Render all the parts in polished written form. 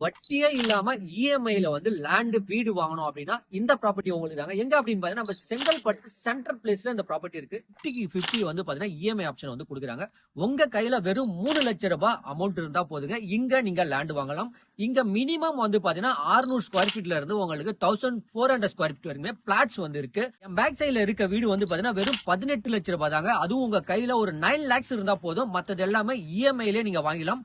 வட்டியே இல்லாம இஎம்ஐல வந்து லேண்ட் வீடு வாங்கணும் அப்படின்னா இந்த ப்ராப்பர்ட்டி உங்களுக்கு தாங்க. எங்க அப்படின்னு பாத்தீங்கன்னா நம்ம செங்கல்பட்டு சென்ட்ரல் பிளேஸ்ல இந்த ப்ராப்பர்ட்டி இருக்கு. 50 வந்து பாத்தீங்கன்னா இஎம்ஐ ஆப்ஷன் வந்து கொடுக்குறாங்க. உங்க கையில வெறும் 3 லட்சம் ரூபாய் அமௌண்ட் இருந்தா போதுங்க, இங்க நீங்க லேண்ட் வாங்கலாம். இங்க மினிமம் வந்து பாத்தீங்கன்னா 600 ஸ்கொயர் ஃபீட்ல இருந்து உங்களுக்கு 1400 ஸ்கொயர் ஃபீட் வரைக்குமே பிளாட்ஸ் வந்து இருக்கு. என் பேக் சைட்ல இருக்க வீடு வந்து பாத்தீங்கன்னா வெறும் 18 லட்சம் ரூபாய் தாங்க. அதுவும் உங்க கையில ஒரு 9 lakhs இருந்தா போதும், மத்தது எல்லாமே இஎம்ஐல நீங்க வாங்கலாம்.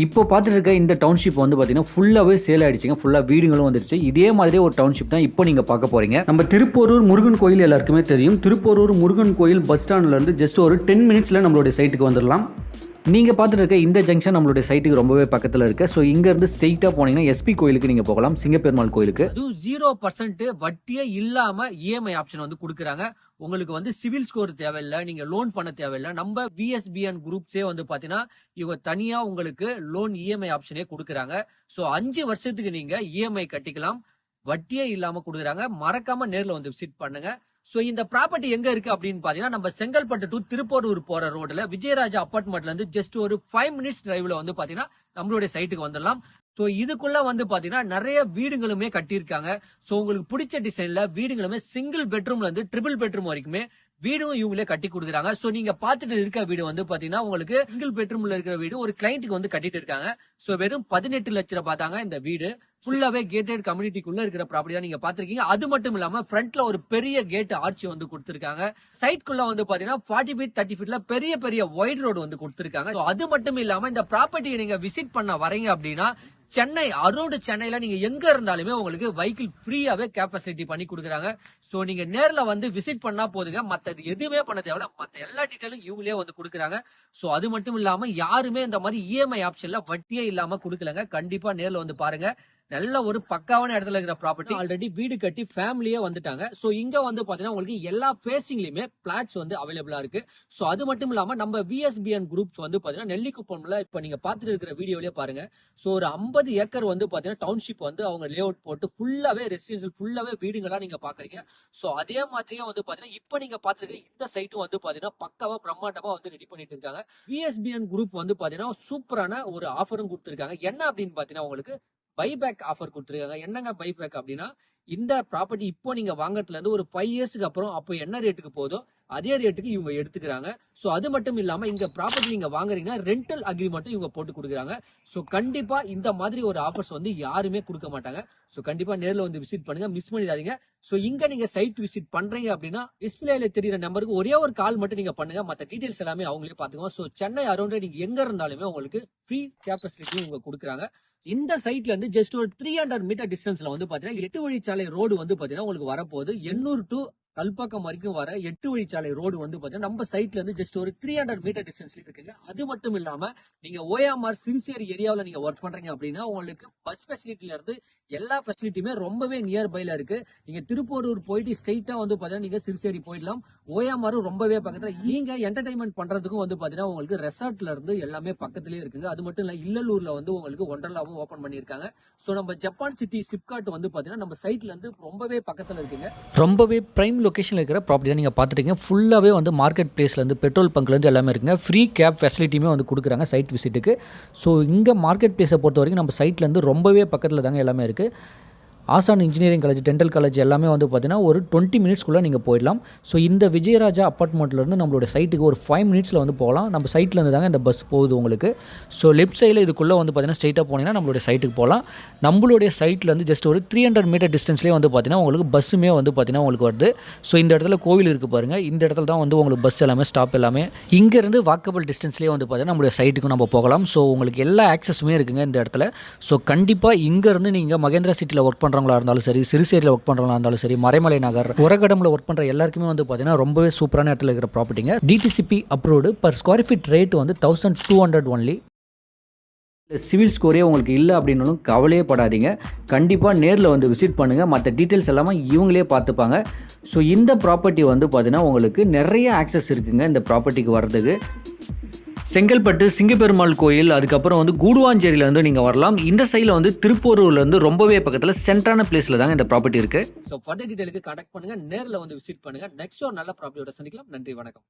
இப்போ பார்த்துட்டு இருக்க இந்த டவுன்ஷிப் வந்து பார்த்தீங்கன்னா ஃபுல்லாகவே சேல் ஆகிடுச்சிங்க. ஃபுல்லாக வீடுகளும் வந்துருச்சு. இதே மாதிரியே ஒரு டவுன்ஷிப் தான் இப்போ நீங்கள் பார்க்க போகிறீங்க. நம்ம திருப்போரூர் முருகன் கோயில் எல்லாருக்குமே தெரியும். திருப்போரூர் முருகன் கோயில் பஸ் ஸ்டாண்ட்லேருந்து ஜஸ்ட் ஒரு 10 minutesல நம்மளுடைய சைட்டுக்கு வந்துடலாம். நீங்கள் பார்த்துட்டு இருக்க இந்த ஜங்ஷன் நம்மளுடைய சைட்டுக்கு ரொம்பவே பக்கத்தில் இருக்கு. ஸோ இங்கேருந்து ஸ்ட்ரெயிட்டாக போனீங்கன்னா எஸ்பி கோயிலுக்கு நீங்கள் போகலாம், சிங்கப்பெருமாள் கோயிலுக்கு. அதுவும் 0% வட்டியே இல்லாம இஎம்ஐ ஆப்ஷன் வந்து கொடுக்குறாங்க. உங்களுக்கு வந்து சிவில் ஸ்கோர் தேவையில்லை, நீங்க லோன் பண்ண தேவையில்லை. நம்ம விஎஸ்பிஎன் குரூப்ஸே வந்து பாத்தீங்கன்னா இவங்க தனியா உங்களுக்கு லோன் இஎம்ஐ ஆப்ஷனே கொடுக்குறாங்க. ஸோ 5 வருஷத்துக்கு நீங்க இஎம்ஐ கட்டிக்கலாம், வட்டியே இல்லாம கொடுக்குறாங்க. மறக்காம நேர்ல வந்து விசிட் பண்ணுங்க. சோ இந்த ப்ராப்பர்ட்டி எங்க இருக்கு அப்படின்னு பாத்தீங்கன்னா நம்ம செங்கல்பட்டு டு திருப்போரூர் போற ரோட்ல விஜயராஜா அபார்ட்மெண்ட்ல இருந்து ஜஸ்ட் ஒரு 5 minutes டிரைவ்ல வந்து பாத்தீங்கன்னா நம்மளுடைய சைட்டுக்கு வந்துடலாம். சோ இதுக்குள்ள வந்து பாத்தீங்கன்னா நிறைய வீடுகளுமே கட்டியிருக்காங்க. சோ உங்களுக்கு பிடிச்ச டிசைன்ல வீடுகளுமே சிங்கிள் பெட்ரூம்ல இருந்து ட்ரிபிள் பெட்ரூம் வரைக்குமே வீடும் இவங்களே கட்டி கொடுக்குறாங்க. சோ நீங்க பாத்துட்டு இருக்க வீடு வந்து பாத்தீங்கன்னா உங்களுக்கு சிங்கிள் பெட்ரூம்ல இருக்கிற வீடு ஒரு கிளைண்ட்டுக்கு வந்து கட்டிட்டு இருக்காங்க. சோ வெறும் 18 லட்சம் ரூபாய் தாங்க இந்த வீடு. ஃபுல்லாவே கேட்டட் கம்யூனிட்டிக்குள்ள இருக்கிற ப்ராப்பர்ட்டி தான் நீங்க பாத்திருக்கீங்க. அது மட்டும் இல்லாம ஃப்ரண்ட்ல ஒரு பெரிய கேட் ஆர்ச் வந்து கொடுத்திருக்காங்க. சைட்குள்ள வந்து பாத்தீங்கன்னா 40 feet 30 feetல பெரிய பெரிய வைட் ரோடு வந்து கொடுத்திருக்காங்க. அது மட்டும் இல்லாம இந்த ப்ராப்பர்ட்டியை நீங்க விசிட் பண்ண வரீங்க அப்படின்னா சென்னை அரௌண்ட் சென்னையில நீங்க எங்க இருந்தாலுமே உங்களுக்கு வெஹிக்கிள் ஃப்ரீயாவே கேப் ஃபெசிலிட்டி பண்ணி கொடுக்குறாங்க. சோ நீங்க நேர்ல வந்து விசிட் பண்ணா போதுங்க, மத்தது எதுவுமே பண்ண தேவையில்ல. மத்த எல்லா டீடைலும் இவங்களே வந்து கொடுக்குறாங்க. சோ அது மட்டும் இல்லாம யாருமே இந்த மாதிரி இஎம்ஐ ஆப்ஷன்ல வட்டியே இல்லாம கொடுக்கலங்க. கண்டிப்பா நேர்ல வந்து பாருங்க. நல்ல ஒரு பக்காவான இடத்துல இருக்கிற ப்ராப்பர்ட்டி. ஆல்ரெடி வீடு கட்டி ஃபேமிலியே வந்துட்டாங்க. சோ இங்க வந்து பாத்தீங்கன்னா உங்களுக்கு எல்லா ஃபேசிங்லயுமே பிளாட்ஸ் வந்து அவைலபிளா இருக்கு. சோ அது மட்டும் இல்லாம நம்ம விஎஸ்பிஎன் குரூப்ஸ் வந்து பாத்தீங்கன்னா நெல்லிக்குப்பம்ல இப்ப நீங்க பாத்துட்டு இருக்கிற வீடியோலயே பாருங்க. சோ ஒரு 50 ஏக்கர் வந்து பாத்தீங்கன்னா டவுன்ஷிப் வந்து அவங்க லே அவுட் போட்டு ஃபுல்லாவே ரெசிடென்சியல் ஃபுல்லாவே வீடுகளா நீங்க பாக்குறீங்க. சோ அதே மாதிரியே வந்து பாத்தீங்கன்னா இப்ப நீங்க பாத்துருக்க இந்த சைட்டும் வந்து பாத்தீங்கன்னா பக்காவா பிரம்மாண்டமா வந்து ரெடி பண்ணிட்டு இருக்காங்க. விஎஸ்பிஎன் குரூப் வந்து பாத்தீங்கன்னா சூப்பரான ஒரு ஆஃபரும் கொடுத்திருக்காங்க. என்ன அப்படின்னு பாத்தீங்கன்னா உங்களுக்கு பைபேக் ஆஃபர் கொடுத்துருக்காங்க. என்னங்க பைபேக் அப்படின்னா இந்த ப்ராப்பர்ட்டி இப்போ நீங்க வாங்கறதுல இருந்து ஒரு 5 yearsக்கு அப்புறம் அப்போ என்ன ரேட்டுக்கு போதோ அதே ரேட்டுக்கு இவங்க எடுத்துக்கிறாங்க. சோ அது மட்டும் இல்லாம இங்க ப்ராப்பர்ட்டி நீங்க வாங்குறீங்கன்னா ரெண்டல் அக்ரிமெண்ட் இவங்க போட்டு கொடுக்குறாங்க. சோ கண்டிப்பா இந்த மாதிரி ஒரு ஆஃபர்ஸ் வந்து யாருமே கொடுக்க மாட்டாங்க. சோ கண்டிப்பா நேர்ல வந்து விசிட் பண்ணுங்க, மிஸ் பண்ணிடாதீங்க. சோ இங்க நீங்க சைட் விசிட் பண்றீங்க அப்படின்னா டிஸ்பிளேல தெரியுற நம்பருக்கு ஒரே ஒரு கால் மட்டும் நீங்க பண்ணுங்க, மத்த டீடைல்ஸ் எல்லாமே அவங்களே பாத்துக்குவாங்க. சோ சென்னை அரௌண்ட் நீங்க எங்க இருந்தாலுமே உங்களுக்கு ஃப்ரீ கேப் ஃபெசிலிட்டி இவங்க கொடுக்குறாங்க. இந்த சைட்ல இருந்து ஜஸ்ட் ஒரு 300 மீட்டர் டிஸ்டன்ஸ்ல வந்து பாத்தீங்கன்னா 8 வழிச்சாலை ரோடு வந்து பாத்தீங்கன்னா உங்களுக்கு வரப்போகுது. 800 டு கல்பாக்கம் வரைக்கும் வர 8 வழிச்சாலை ரோடு வந்து பாத்தீங்கன்னா நம்ம சைட்ல இருந்து ஜஸ்ட் ஒரு 300 மீட்டர் டிஸ்டன்ஸ்ல இருக்குங்க. அது மட்டும் இல்லாம நீங்க ஓஎம்ஆர் சின்சியர் ஏரியாவில் நீங்க ஒர்க் பண்றீங்க அப்படின்னா உங்களுக்கு பஸ் ஃபெசிலிட்டில இருந்து எல்லா ஃபெசிலிட்டியுமே ரொம்பவே நியர்பைல இருக்கு. நீங்க திருப்போரூர் போயிட்டு ஸ்ட்ரெயிட்டா வந்து பாத்தீங்கன்னா நீங்க சிறுசேரி போயிடலாம். ஓஎம்ஆரும் ரொம்பவே பக்கத்துல. நீங்க என்டர்டைன்மெண்ட் பண்றதுக்கும் வந்து பாத்தீங்கன்னா உங்களுக்கு ரெசார்ட்ல இருந்து எல்லாமே பக்கத்துலயே இருக்குங்க. அது மட்டும் இல்ல இல்லலூர்ல வந்து உங்களுக்கு ஒண்டர்லாவும் ஓபன் பண்ணிருக்காங்க. சோ நம்ம ஜப்பான் சிட்டி சிப்காட் வந்து பாத்தீங்கன்னா நம்ம சைட்ல இருந்து ரொம்பவே பக்கத்துல இருக்குங்க. ரொம்பவே பிரைம் லொக்கேஷனில் இருக்கிற ப்ராப்பர்ட்டி தான் நீங்கள் பார்த்துட்டீங்க. ஃபுல்லாகவே வந்து மார்க்கெட் பிளேஸ்லேருந்து பெட்ரோல் பங்க்லேருந்து எல்லாமே இருக்குங்க. ஃப்ரீ கேப் ஃபெசிலிட்டியுமே வந்து கொடுக்குறாங்க சைட் விசிட்டுக்கு. ஸோ இங்கே மார்க்கெட் பிளேஸை பொறுத்த வரைக்கும் நம்ம சைட்லேருந்து ரொம்பவே பக்கத்தில் தாங்க எல்லாமே இருக்குது. ஆசான் இன்ஜினியரிங் காலேஜ், டென்டல் காலேஜ் எல்லாமே வந்து பார்த்தீங்கன்னா ஒரு 20 minutesக்குள்ளே நீங்கள் போயிடலாம். ஸோ இந்த விஜயராஜா அப்பார்ட்மெண்ட்லேருந்து நம்மளோட சைட்டுக்கு ஒரு 5 minutesல வந்து போகலாம். நம்ம சைட்லேருந்து தாங்க இந்த பஸ் போகுது உங்களுக்கு. ஸோ லெஃப்ட் சைடில் இதுக்குள்ளே வந்து பார்த்தீங்கன்னா ஸ்ட்ரெயிட்டாக போனீங்கன்னா நம்மளுடைய சைட்டுக்கு போகலாம். நம்மளுடைய சைட்லேருந்து ஜஸ்ட் ஒரு 300 மீட்டர் டிஸ்டன்ஸ்லேயே வந்து பார்த்தீங்கன்னா உங்களுக்கு பஸ்ஸுமே வந்து பார்த்தீங்கன்னா உங்களுக்கு வருது. ஸோ இந்த இடத்துல கோவில் இருக்குது பாருங்கள். இந்த இடத்துல தான் வந்து உங்களுக்கு பஸ் எல்லாமே ஸ்டாப் எல்லாமே. இங்கேருந்து வாக்கபிள் டிஸ்டன்ஸ்லேயே வந்து பார்த்தீங்கன்னா நம்மளுடைய சைட்டுக்கு நம்ம போகலாம். ஸோ உங்களுக்கு எல்லா ஆக்சஸுமே இருக்குங்க இந்த இடத்துல. ஸோ கண்டிப்பாக இங்கேருந்து நீங்கள் மகேந்திரா சிட்டியில் ஒர்க் பண்ணுறவங்களா இருந்தாலும் சரி, சிறுசேரியில் ஒர்க் பண்ணுறவங்களா இருந்தாலும் சரி, மறைமலை நகர், உரகடமில் ஒர்க் பண்ணுற எல்லாருக்குமே வந்து பார்த்தீங்கன்னா ரொம்பவே சூப்பரான இடத்துல இருக்கிற ப்ராப்பர்ட்டிங்க. DTCP approved. Per square feet rate வந்து 1200 ஒன்லி. சிவில் ஸ்கோரே உங்களுக்கு இல்லை அப்படின்னாலும் கவலையே படாதீங்க. கண்டிப்பாக நேரில் வந்து விசிட் பண்ணுங்கள். மற்ற டீட்டெயில்ஸ் எல்லாமே இவங்களே பார்த்துப்பாங்க. ஸோ இந்த ப்ராப்பர்ட்டி வந்து பார்த்தீங்கன்னா உங்களுக்கு நிறைய ஆக்சஸ் இருக்குங்க இந்த ப்ராப்பர்ட்டிக்கு வர்றதுக்கு. செங்கல்பட்டு சிங்கப்பெருமாள் கோயில், அதுக்கப்புறம் வந்து கூடுவாஞ்சேரியிலேருந்து நீங்கள் வரலாம். இந்த சைடில் வந்து திருப்போரூர்லேருந்து ரொம்பவே பக்கத்தில் சென்ட்ரான பிளேஸில் தாங்க இந்த ப்ராப்பர்ட்டி இருக்குது. ஸோ ஃபர்தர் டீடைலுக்கு கான்டாக்ட் பண்ணுங்க, நேரில் வந்து விசிட் பண்ணுங்க. நெக்ஸ்ட் ஒரு நல்ல ப்ராப்பர்ட்டியோட சந்திக்கலாம். நன்றி, வணக்கம்.